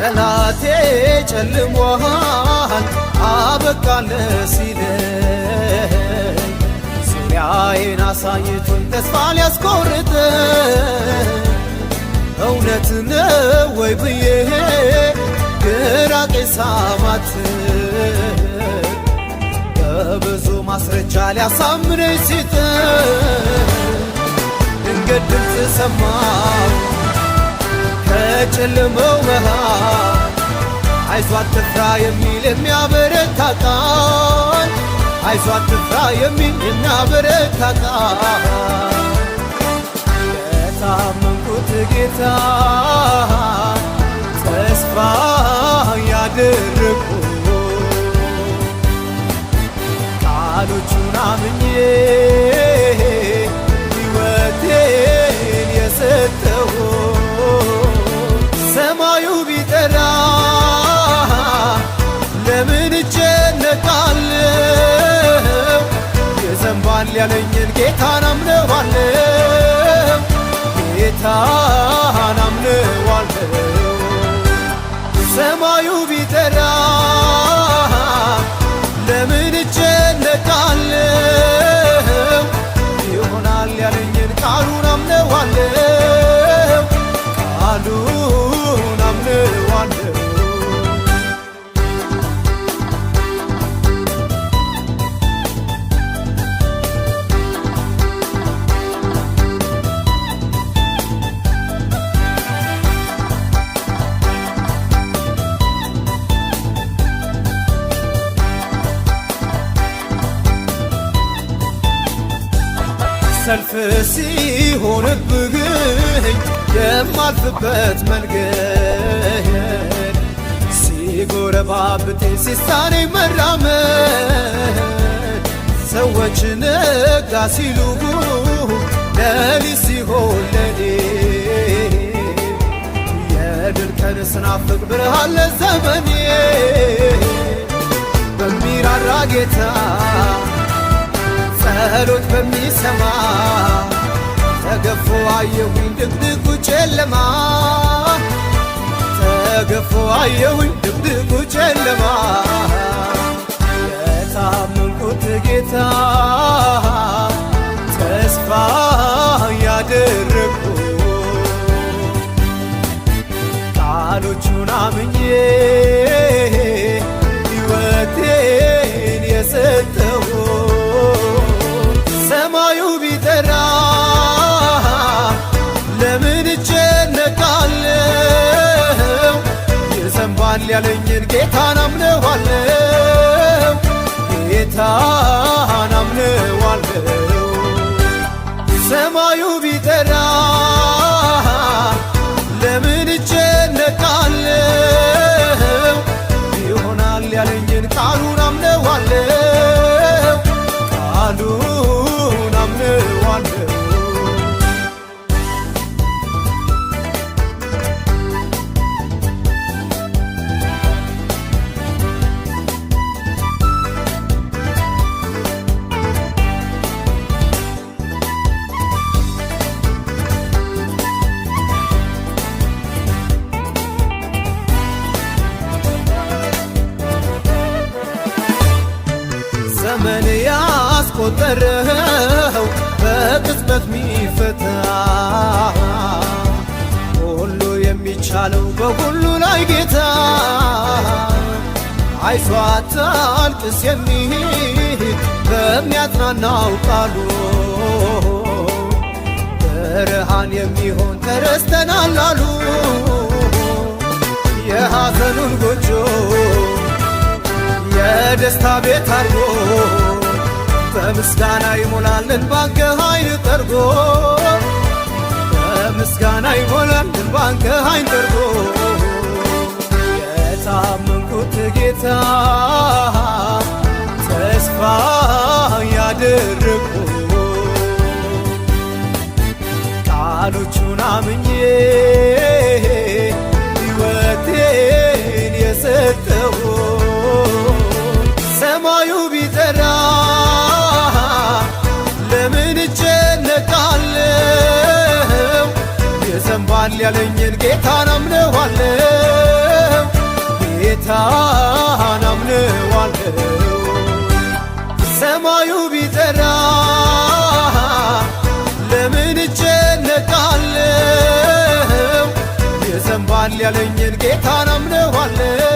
ጠላቴ ጨልሟል አበቃለት ሲለኝ ዙሪያዬን አሳይቶኝ ተስፋ ሊያስቆርጠኝ እውነት ነው ወይ ብዬ ግራ ሳማትር በብዙ ማስረጃ ሊያሳምነኝ ሲጥር ድንገት ድምፅ ሰማሁ ከጨለማው መሃል አይዞህ አትፍራ የሚል የሚያበረታ ቃል አይዞህ አትፍራ የሚል የሚያበረታ ቃል የታመንኩት ጌታ ተስፋ ያደረግኩት ቃሎቹን አምኜ ሕይወቴን የሰጠው ሰማዩ ቢጠራ ለምን እጨነቃለሁ? ይዘንባል ያለኝን ጌታን አምነዋለሁ፣ ጌታን አምነዋለሁ። ሰማዩ ቢጠራ ለምን እጨነቃለሁ? ይሆናል ያለኝን ቃሉን አምነዋለሁ፣ ቃሉን አምነዋለሁ። ሰልፍ ሲሆንብኝ የማልፍበት መንገድ ሲጎረባብጠኝ ሲሳነኝ መራመድ ሰዎች ነጋ ሲሉ ሌሊት ሲሆን ለኔ የድል ቀን ስናፍቅ ብርሃን ለዘመኔ በሚራራ ጌታ ጸሎት በሚሰማ ተገፎ አየሁኝ ድቅድቁ ጨለማ ተገፎ አየሁኝ ድቅድቁ ጨለማ የታመንኩት ጌታ ተስፋ ያደረግኩት ቃሎቹን አምኜ ሕይወቴን የሰጠው ሰማዩ ቢጠራ ለምን እጨነቃለሁ? ይዘንባል ያለኝን ጌታን አምነዋለሁ፣ ጌታን አምነዋለሁ። ሰማዩ ቢጠራ ለምን እጨነቃለሁ? ይሆናል ያለኝን ቃሉን አምነዋለሁ፣ ቃሉን አምነዋለሁ። ዘመን ያስቆጠረው በቅጽበት ሚፈታ ሁሉ የሚቻለው በሁሉ ላይ ጌታ አይዞህ አታልቅስ የሚል በሚያጽናናው ቃሉ ብርሃን የሚሆን ተረስተናል አሉ የሐዘኑን ጎጆ የደስታ ቤት አርጎ በምስጋና ይሞላል እንባን ከኃይል ጠርጎ በምስጋና ይሞላል እንባን ከኃይል ጠርጎ የታመንኩት ጌታ ተስፋ ያደረግኩት ቃሎቹን አምኜ ሕይወቴን የሰጠው ሰማዩ ቢጠራ ለምን እጨነቃለሁ? ይዘንባል ያለኝን ጌታን አምነዋለሁ፣ ጌታን አምነዋለሁ። ሰማዩ ቢጠራ ለምን እጨነቃለሁ? የዘንባል ያለኝን ጌታን አምነዋለሁ።